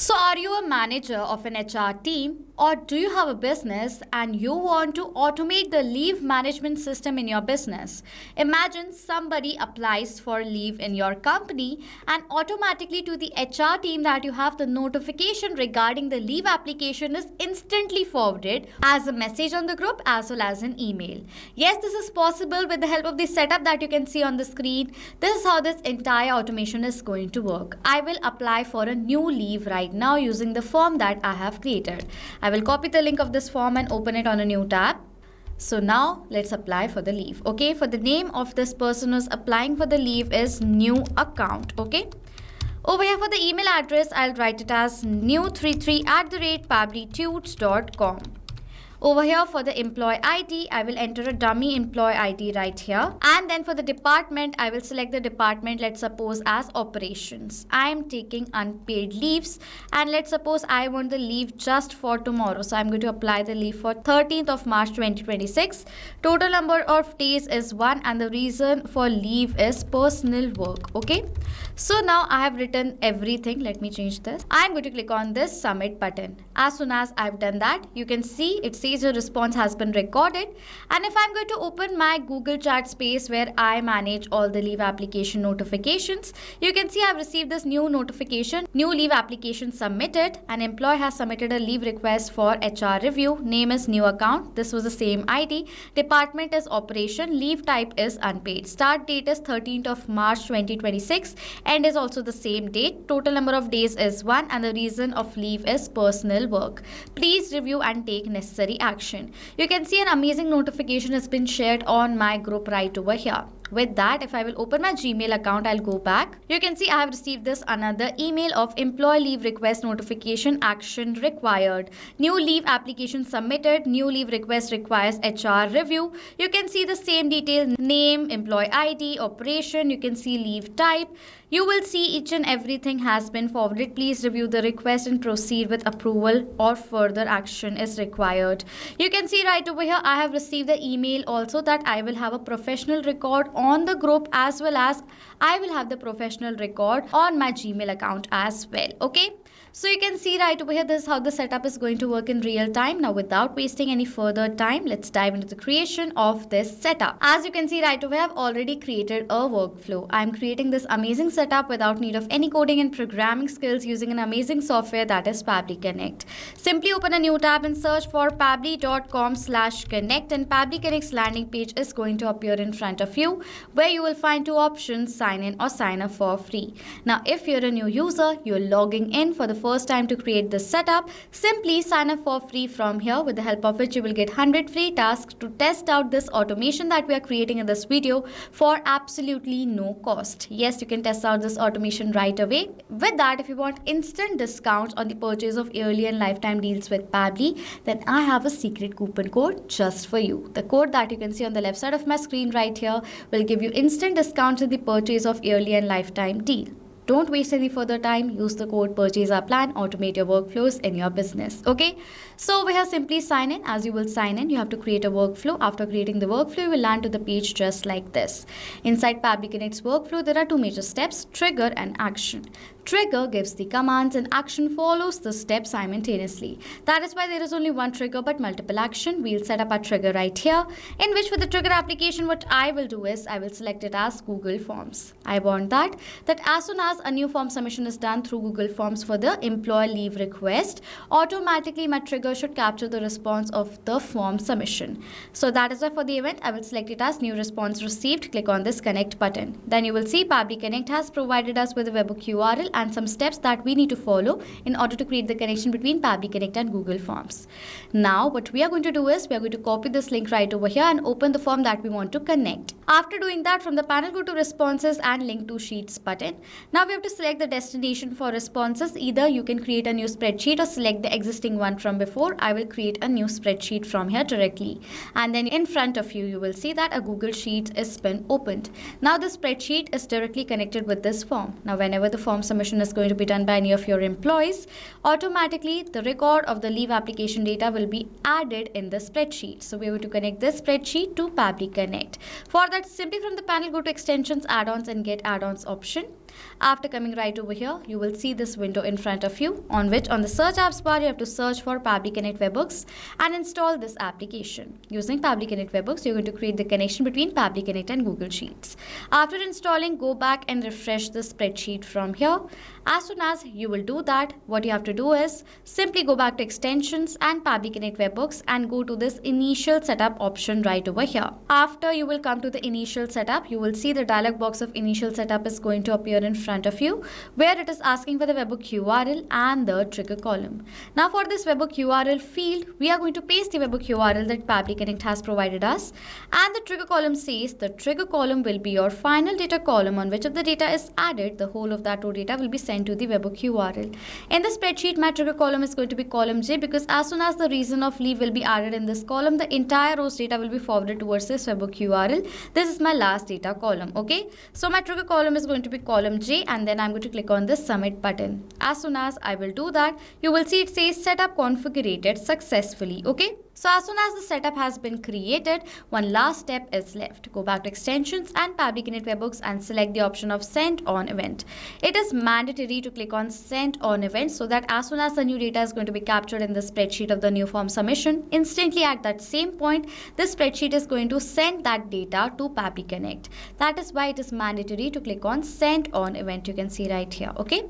So, are you a manager of an HR team, or do you have a business and you want to automate the leave management system in your business? Imagine somebody applies for leave in your company, and automatically to the HR team that you have, the notification regarding the leave application is instantly forwarded as a message on the group as well as an email. Yes, this is possible with the help of the setup that you can see on the screen. This is how this entire automation is going to work. I will apply for a new leave right now using the form that I have created. I will copy the link of this form and open it on a new tab. So now let's apply for the leave. Okay, for the name of this person who's applying for the leave is new account. Okay. Over here for the email address, I'll write it as new33@pabblytudes.com. Over here for the employee ID, I will enter a dummy employee ID right here. And then for the department, I will select the department, let's suppose as operations. I am taking unpaid leaves, and let's suppose I want the leave just for tomorrow. So I'm going to apply the leave for 13th of March 2026. Total number of days is 1 and the reason for leave is personal work. Okay. So now I have written everything. Let me change this. I'm going to click on this submit button. As soon as I've done that, you can see it says your response has been recorded. And if I'm going to open my Google chat space where I manage all the leave application notifications, you can see I've received this new notification. New leave application submitted. An employee has submitted a leave request for HR review. Name is new account. This was the same ID. Department is operation. Leave type is unpaid. Start date is 13th of March 2026. End is also the same date. Total number of days is 1 and the reason of leave is personal work. Please review and take necessary action. You can see an amazing notification has been shared on my group right over here. With that, if I will open my Gmail account, I'll go back. You can see I have received this another email of employee leave request notification action required. New leave application submitted. New leave request requires HR review. You can see the same details: name, employee ID, operation. You can see leave type. You will see each and everything has been forwarded. Please review the request and proceed with approval or further action is required. You can see right over here I have received the email also that I will have a professional record on the group as well as I will have the professional record on my Gmail account as well. Okay. So you can see right over here, this is how the setup is going to work in real time. Now without wasting any further time, let's dive into the creation of this setup. As you can see right over here, I've already created a workflow. I'm creating this amazing setup without need of any coding and programming skills using an amazing software that is Pabbly Connect. Simply open a new tab and search for pabbly.com/connect, and Pabbly Connect's landing page is going to appear in front of you where you will find two options: sign in or sign up for free. Now if you're a new user, you're logging in for the first time to create this setup, simply sign up for free from here, with the help of which you will get 100 free tasks to test out this automation that we are creating in this video for absolutely no cost. Yes, you can test out this automation right away. With that, if you want instant discounts on the purchase of yearly and lifetime deals with Pabbly, then I have a secret coupon code just for you. The code that you can see on the left side of my screen right here will give you instant discounts in the purchase of yearly and lifetime deal. Don't waste any further time. Use the code purchase our plan. Automate your workflows in your business. Okay. So we have simply sign in. As you will sign in, you have to create a workflow. After creating the workflow, you will land to the page just like this. Inside Pabbly Connect's workflow, there are two major steps: trigger and action. Trigger gives the commands and action follows the steps simultaneously. That is why there is only one trigger but multiple action. We'll set up a trigger right here, in which for the trigger application, what I will do is I will select it as Google Forms. I want that as soon as a new form submission is done through Google Forms for the employee leave request, automatically my trigger should capture the response of the form submission. So that is why for the event, I will select it as new response received. Click on this connect button. Then you will see Pabbly Connect has provided us with a webhook URL and some steps that we need to follow in order to create the connection between Pabbly Connect and Google Forms. Now what we are going to do is we are going to copy this link right over here and open the form that we want to connect. After doing that, from the panel, go to responses and link to sheets button. Now we have to select the destination for responses. Either you can create a new spreadsheet or select the existing one from before. I will create a new spreadsheet from here directly. And then in front of you, you will see that a Google Sheets is been opened. Now the spreadsheet is directly connected with this form. Now whenever the form submission is going to be done by any of your employees, automatically the record of the leave application data will be added in the spreadsheet. So we are going to connect this spreadsheet to Pabbly Connect. For that, simply from the panel, go to extensions, add-ons and get add-ons option. After coming right over here, you will see this window in front of you, on which on the search apps bar you have to search for Pabbly Connect Webhooks and install this application. Using Pabbly Connect Webhooks, you're going to create the connection between Pabbly Connect and Google Sheets. After installing, go back and refresh the spreadsheet from here. As soon as you will do that, what you have to do is simply go back to extensions and Pabbly Connect Webhooks and go to this initial setup option right over here. After you will come to the initial setup, you will see the dialog box of initial setup is going to appear in front of you, where it is asking for the webhook URL and the trigger column. Now for this webhook URL field, we are going to paste the webhook URL that Pabbly Connect has provided us, and the trigger column says the trigger column will be your final data column on which if the data is added, the whole of that raw data will be sent to the webhook URL. In the spreadsheet, my trigger column is going to be column J, because as soon as the reason of leave will be added in this column, the entire row's data will be forwarded towards this webhook URL. This is my last data column. Okay, so my trigger column is going to be column J, and then I'm going to click on this submit button. As soon as I will do that, you will see it says setup configured successfully. Okay, so as soon as the setup has been created, one last step is left. Go back to extensions and Pabbly Connect Webhooks and select the option of send on event. It is mandatory to click on send on event, so that as soon as the new data is going to be captured in the spreadsheet of the new form submission, instantly at that same point, this spreadsheet is going to send that data to Pabbly Connect. That is why it is mandatory to click on send on event. You can see right here. Okay,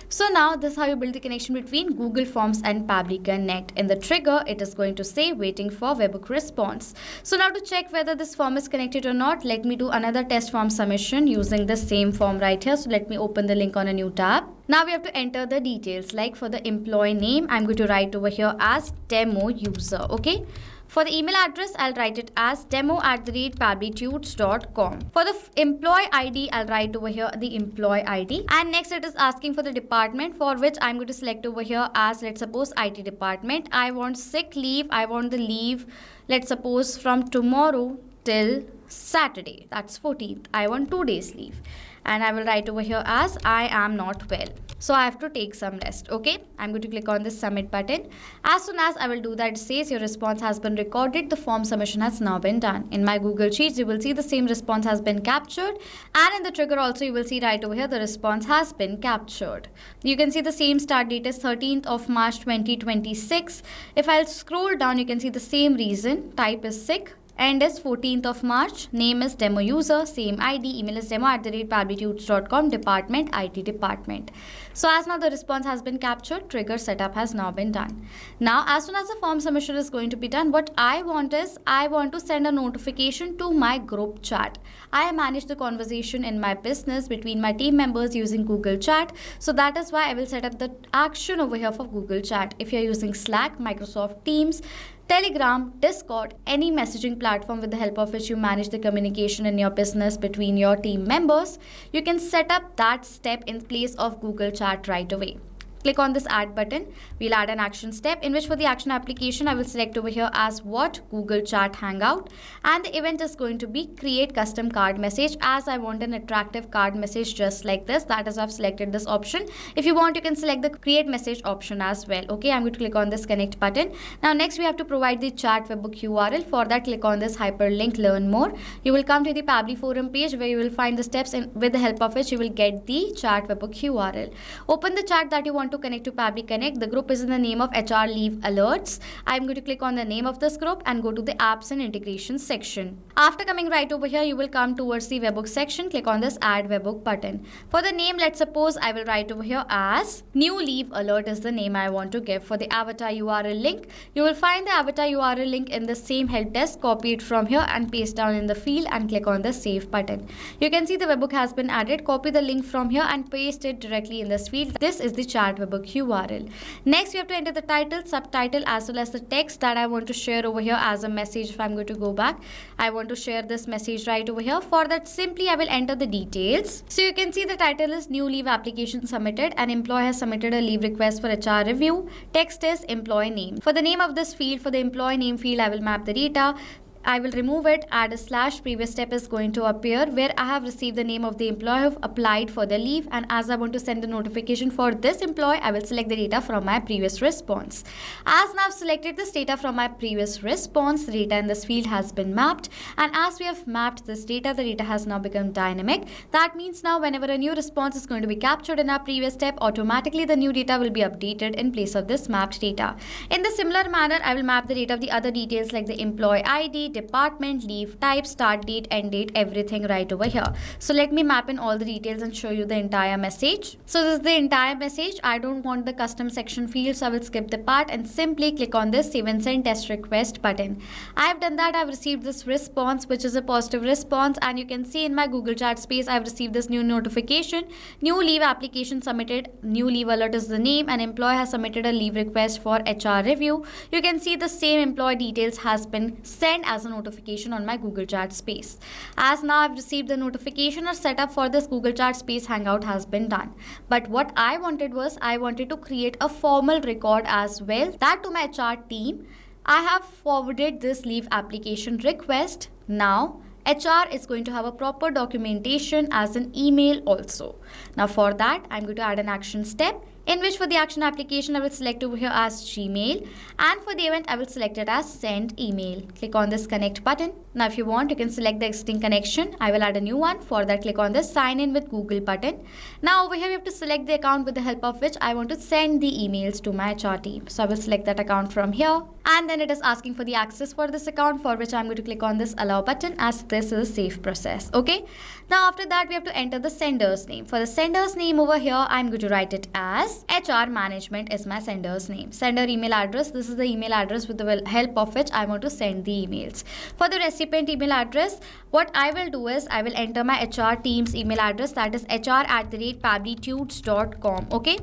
so now this is how you build the connection between Google Forms and Pabbly Connect. In the trigger, it is going to say waiting for webhook response. So now to check whether this form is connected or not, let me do another test form submission using the same form right here. So let me open the link on a new tab. Now we have to enter the details. Like for the employee name, I'm going to write over here as demo user. Okay, for the email address, I'll write it as demo@pabblytudes.com. For the employee ID, I'll write over here the employee ID. And next it is asking for the department, for which I'm going to select over here as, let's suppose, IT department. I want sick leave. I want the leave, let's suppose, from tomorrow till Saturday. That's 14th. I want 2 days leave. And I will write over here as I am not well, so I have to take some rest. Okay, I'm going to click on this submit button. As soon as I will do that, it says your response has been recorded. The form submission has now been done. In my Google Sheets, you will see the same response has been captured, and in the trigger also you will see right over here the response has been captured. You can see the same start date is 13th of March 2026. If I'll scroll down, you can see the same reason. Type is sick. End is 14th of March. Name is demo user. Same ID. Email is demo@pabblytudes.com. Department IT department. So as now the response has been captured, trigger setup has now been done. Now as soon as the form submission is going to be done, what I want is I want to send a notification to my group chat. I manage the conversation in my business between my team members using Google Chat. So that is why I will set up the action over here for Google Chat. If you're using Slack, Microsoft Teams, Telegram, Discord, any messaging platform with the help of which you manage the communication in your business between your team members, you can set up that step in place of Google Chat right away. Click on this add button. We'll add an action step, in which for the action application, I will select over here as what? Google Chat Hangout. And the event is going to be create custom card message, as I want an attractive card message just like this. That is why I've selected this option. If you want, you can select the create message option as well. Okay, I'm going to click on this connect button. Now next we have to provide the chat webhook URL. For that, click on this hyperlink learn more. You will come to the Pabbly forum page where you will find the steps with the help of which you will get the chat webhook URL. Open the chat that you want to connect to Pabbly Connect. The group is in the name of HR Leave Alerts. I'm going to click on the name of this group and go to the apps and integration section. After coming right over here, you will come towards the webhook section. Click on this add webhook button. For the name, let's suppose I will write over here as new leave alert is the name I want to give. For the avatar URL link, you will find the avatar URL link in the same help desk. Copy it from here and paste down in the field and click on the save button. You can see the webhook has been added. Copy the link from here and paste it directly in this field. This is the chat webhook URL. Next, we have to enter the title, subtitle, as well as the text that I want to share over here as a message. If I'm going to go back, I want to share this message right over here. For that, simply I will enter the details. So you can see the title is new leave application submitted. An employee has submitted a leave request for HR review. Text is employee name. For the name of this field, for the employee name field, I will map the data. I will remove it, add a slash, previous step is going to appear where I have received the name of the employee who applied for the leave, and as I want to send the notification for this employee, I will select the data from my previous response. As now I've selected this data from my previous response, the data in this field has been mapped, and as we have mapped this data, the data has now become dynamic. That means now whenever a new response is going to be captured in our previous step, automatically the new data will be updated in place of this mapped data. In the similar manner, I will map the data of the other details like the employee ID, department, leave type, start date, end date, everything right over here. So let me map in all the details and show you the entire message. So this is the entire message. I don't want the custom section field, so I will skip the part and simply click on this save and send test request button. I have done that. I've received this response, which is a positive response, and you can see in my Google chat space I've received this new notification. New leave application submitted. New leave alert is the name, and employee has submitted a leave request for HR review. You can see the same employee details has been sent as a notification on my Google chat space. As now I've received the notification, or setup for this Google chat space hangout has been done. But what I wanted was I wanted to create a formal record as well, that to my HR team. I have forwarded this leave application request. Now HR is going to have a proper documentation as an email also. Now for that, I'm going to add an action step, in which for the action application I will select over here as Gmail, and for the event I will select it as send email. Click on this connect button. Now if you want, you can select the existing connection. I will add a new one. For that, click on this sign in with Google button. Now over here we have to select the account with the help of which I want to send the emails to my HR team. So I will select that account from here, and then it is asking for the access for this account, for which I'm going to click on this allow button, as this is a safe process. Okay. Now after that, we have to enter the sender's name. For the sender's name over here, I'm going to write it as HR management is my sender's name. Sender email address, this is the email address with the help of which I want to send the emails. For the recipient email address, what I will do is I will enter my HR team's email address, that is hr@pabblytudes.com. Okay.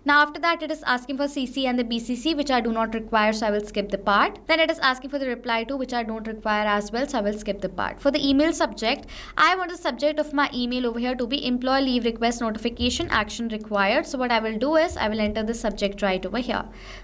Now after that, it is asking for CC and the BCC, which I do not require, so I will skip the part. Then it is asking for the reply to, which I don't require as well, so I will skip the part. For the email subject, I want the subject of my email over here to be employee leave request notification action required. So what I will do is I will enter the subject right over here.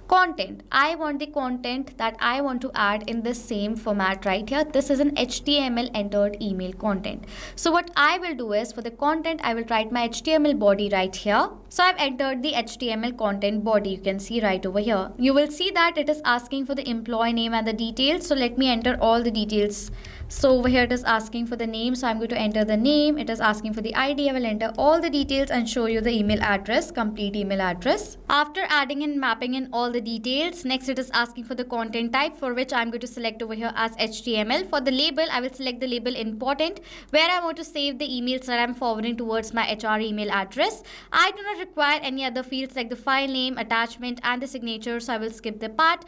Content, I want the content that I want to add in this same format right here. This is an HTML entered email content. So what I will do is for the content, I will write my HTML body right here. So I've entered the HTML content body. You can see right over here. You will see that it is asking for the employee name and the details. So let me enter all the details. So over here it is asking for the name. So I'm going to enter the name. It is asking for the ID. I will enter all the details and show you the email address, complete email address. After adding and mapping in all the details, next it is asking for the content type, for which I'm going to select over here as HTML. For the label, I will select the label important, where I want to save the emails that I'm forwarding towards my HR email address. I do not require any other fields like the file name, attachment, and the signature, so I will skip the part.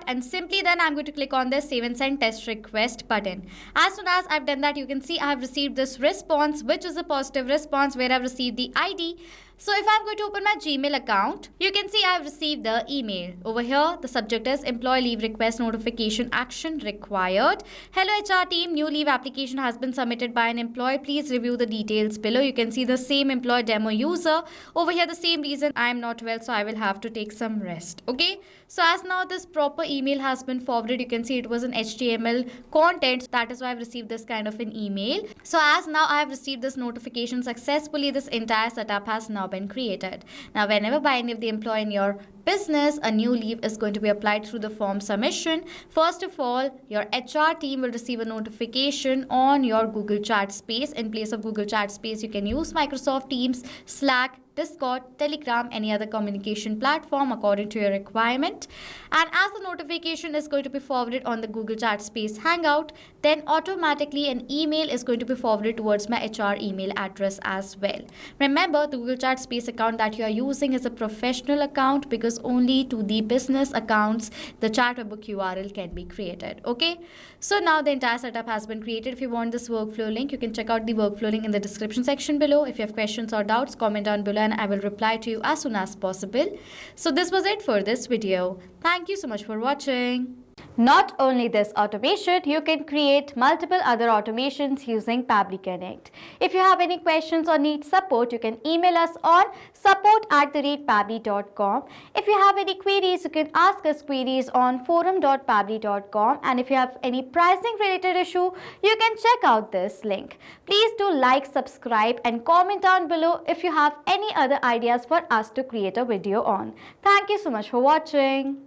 And simply then I'm going to click on this save and send test request button. As soon as I've done that, you can see I have received this response, which is a positive response where I've received the ID. So if I'm going to open my Gmail account, you can see I have received the email. Over here, the subject is employee leave request notification action required. Hello HR team, new leave application has been submitted by an employee. Please review the details below. You can see the same employee demo user. Over here, the same reason I am not well, so I will have to take some rest. Okay. So as now this proper email has been forwarded, you can see it was an HTML content. That is why I've received this kind of an email. So as now I have received this notification successfully, this entire setup has now been created. Now whenever by any of the employee in your business a new leave is going to be applied through the form submission, first of all your HR team will receive a notification on your Google chat space. In place of Google chat space, you can use Microsoft Teams, Slack, Discord, Telegram, any other communication platform according to your requirement. And as the notification is going to be forwarded on the Google chat space hangout, then automatically an email is going to be forwarded towards my HR email address as well. Remember, the Google chat space account that you are using is a professional account, because only to the business accounts the chat webhook URL can be created. Okay, so now the entire setup has been created. If you want this workflow link, you can check out the workflow link in the description section below. If you have questions or doubts, comment down below and I will reply to you as soon as possible. So this was it for this video. Thank you so much for watching. Not only this automation, you can create multiple other automations using Pabbly Connect. If you have any questions or need support, you can email us on support@pabbly.com. If you have any queries, you can ask us queries on forum.pabbly.com. And if you have any pricing related issue, you can check out this link. Please do like, subscribe and comment down below if you have any other ideas for us to create a video on. Thank you so much for watching.